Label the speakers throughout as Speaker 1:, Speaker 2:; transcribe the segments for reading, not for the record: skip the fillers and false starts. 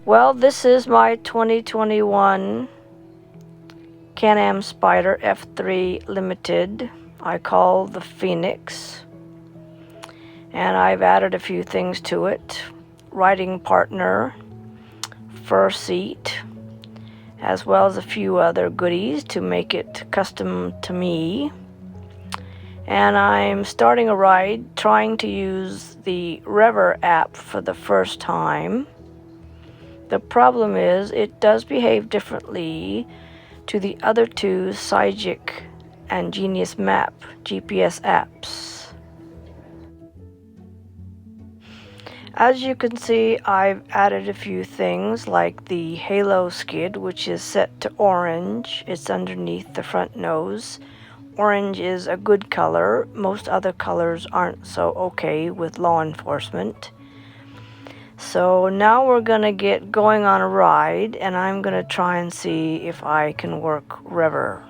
Speaker 1: Well, this is my 2021 Can-Am Spyder F3 Limited. I call the Phoenix. And I've added a few things to it. Riding partner, fur seat, as well as a few other goodies to make it custom to me. And I'm starting a ride trying to use the Rever app for the first time. The problem is it does behave differently to the other two Cygic and Genius Map GPS apps. As you can see, I've added a few things like the halo skid, which is set to orange. It's underneath the front nose. Orange is a good color. Most other colors aren't so okay with law enforcement. So now we're going to get going on a ride, and I'm going to try and see if I can work Rever.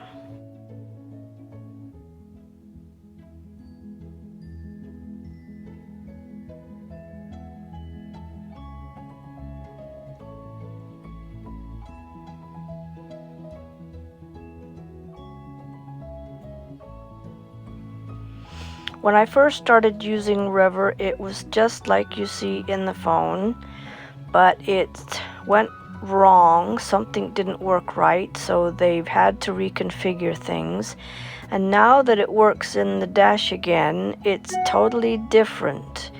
Speaker 1: When I first started using Rever, it was just like you see in the phone, but it went wrong. Something didn't work right, so they've had to reconfigure things. And now that it works in the dash again, it's totally different.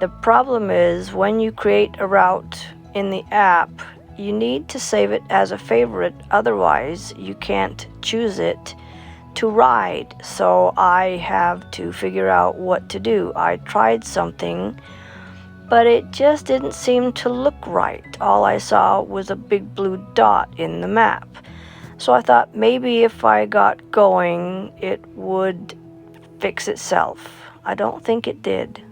Speaker 1: The problem is when you create a route in the app, you need to save it as a favorite, otherwise you can't choose it to ride. So I have to figure out what to do. I tried something, but it just didn't seem to look right. All I saw was a big blue dot in the map. So I thought maybe if I got going, it would fix itself. I don't think it did.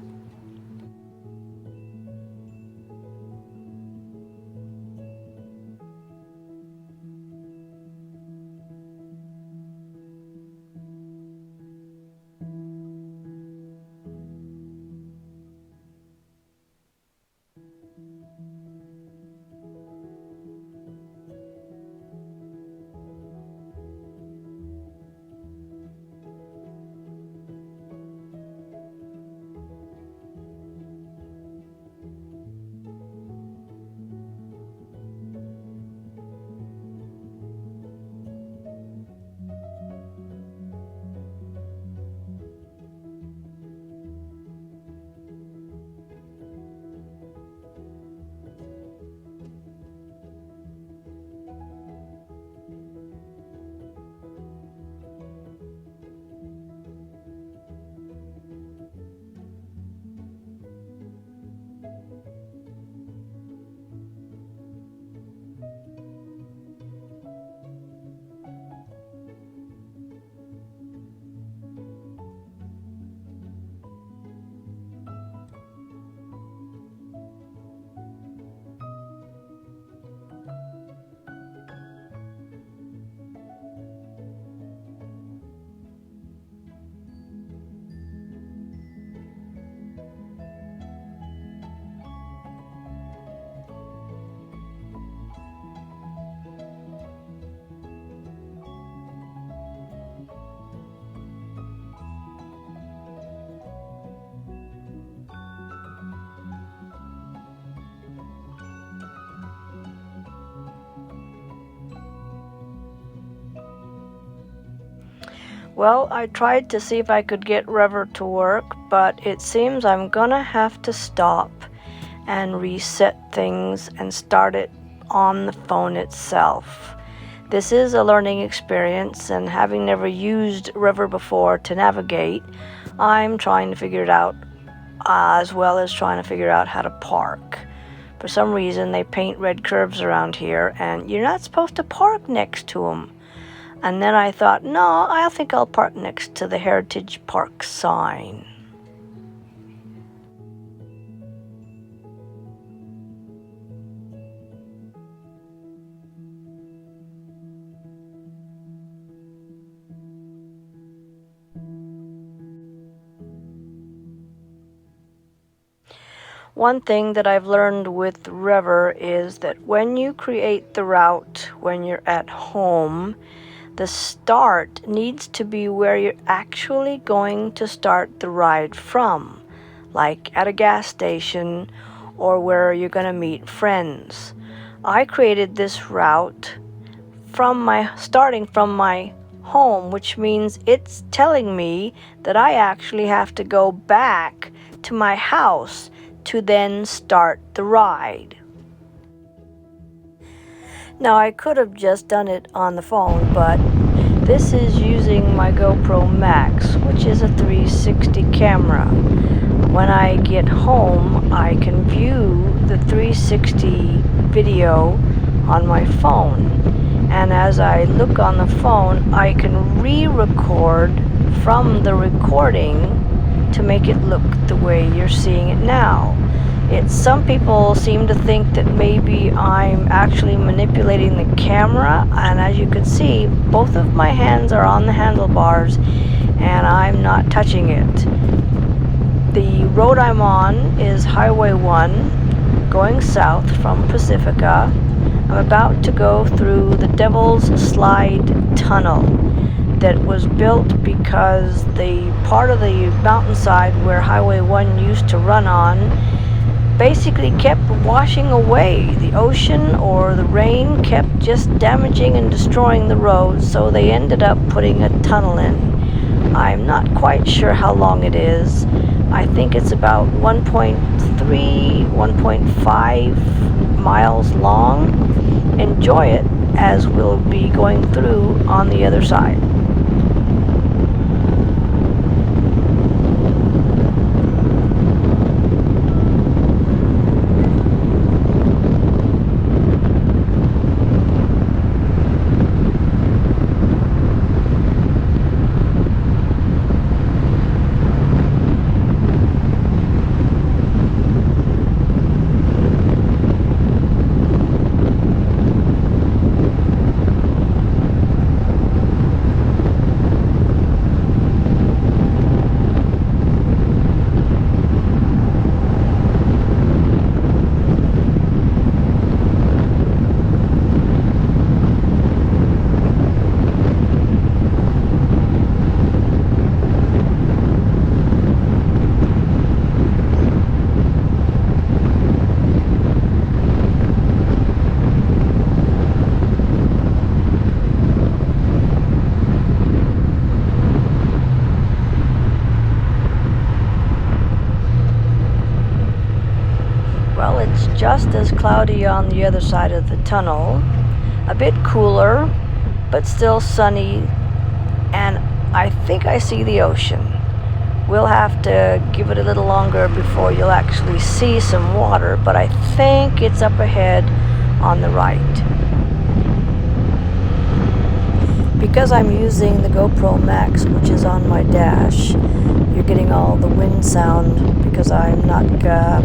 Speaker 1: Well, I tried to see if I could get Rever to work, but it seems I'm gonna have to stop and reset things and start it on the phone itself. This is a learning experience, and having never used Rever before to navigate, I'm trying to figure it out, as well as trying to figure out how to park. For some reason, they paint red curves around here, and you're not supposed to park next to them. And then I thought, no, I think I'll park next to the Heritage Park sign. One thing that I've learned with Rever is that when you create the route when you're at home, the start needs to be where you're actually going to start the ride from, like at a gas station or where you're going to meet friends. I created this route starting from my home, which means it's telling me that I actually have to go back to my house to then start the ride. Now I could have just done it on the phone, but this is using my GoPro Max, which is a 360 camera. When I get home, I can view the 360 video on my phone. And as I look on the phone, I can re-record from the recording to make it look the way you're seeing it now. Some people seem to think that maybe I'm actually manipulating the camera, and as you can see, both of my hands are on the handlebars and I'm not touching it. The road I'm on is Highway 1 going south from Pacifica. I'm about to go through the Devil's Slide Tunnel that was built because the part of the mountainside where Highway 1 used to run on basically kept washing away. The ocean or the rain kept just damaging and destroying the road, so they ended up putting a tunnel in. I'm not quite sure how long it is. I think it's about 1.3, 1.5 miles long. Enjoy it as we'll be going through on the other side. Well, it's just as cloudy on the other side of the tunnel, a bit cooler, but still sunny, and I think I see the ocean. We'll have to give it a little longer before you'll actually see some water, but I think it's up ahead on the right. Because I'm using the GoPro Max, which is on my dash, you're getting all the wind sound because I'm not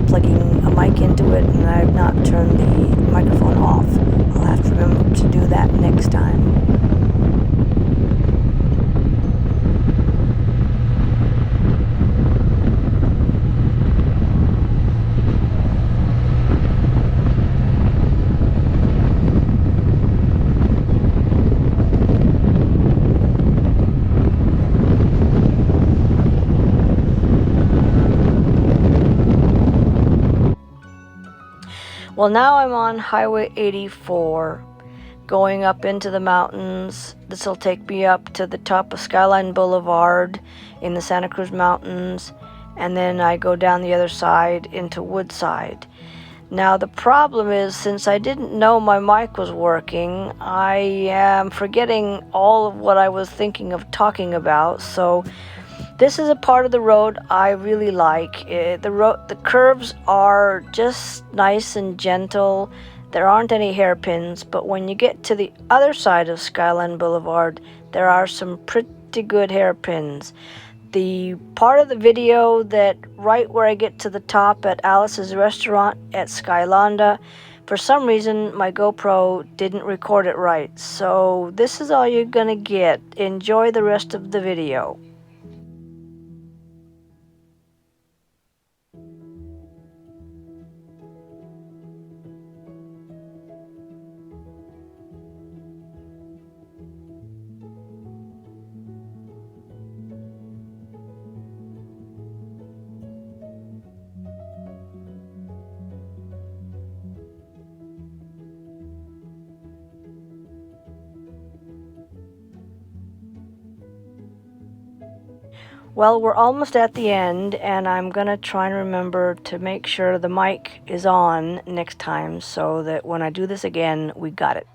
Speaker 1: plugging a mic into it and I've not turned the microphone off. I'll have to remember to do that next time. Well, now I'm on Highway 84, going up into the mountains. This will take me up to the top of Skyline Boulevard in the Santa Cruz Mountains, and then I go down the other side into Woodside. Now, the problem is, since I didn't know my mic was working, I am forgetting all of what I was thinking of talking about, so this is a part of the road I really like. The curves are just nice and gentle. There aren't any hairpins, but when you get to the other side of Skyline Boulevard, there are some pretty good hairpins. The part of the video that right where I get to the top at Alice's restaurant at Skylanda, for some reason my GoPro didn't record it right. So this is all you're gonna get. Enjoy the rest of the video. Well, we're almost at the end, and I'm gonna try and remember to make sure the mic is on next time so that when I do this again, we got it.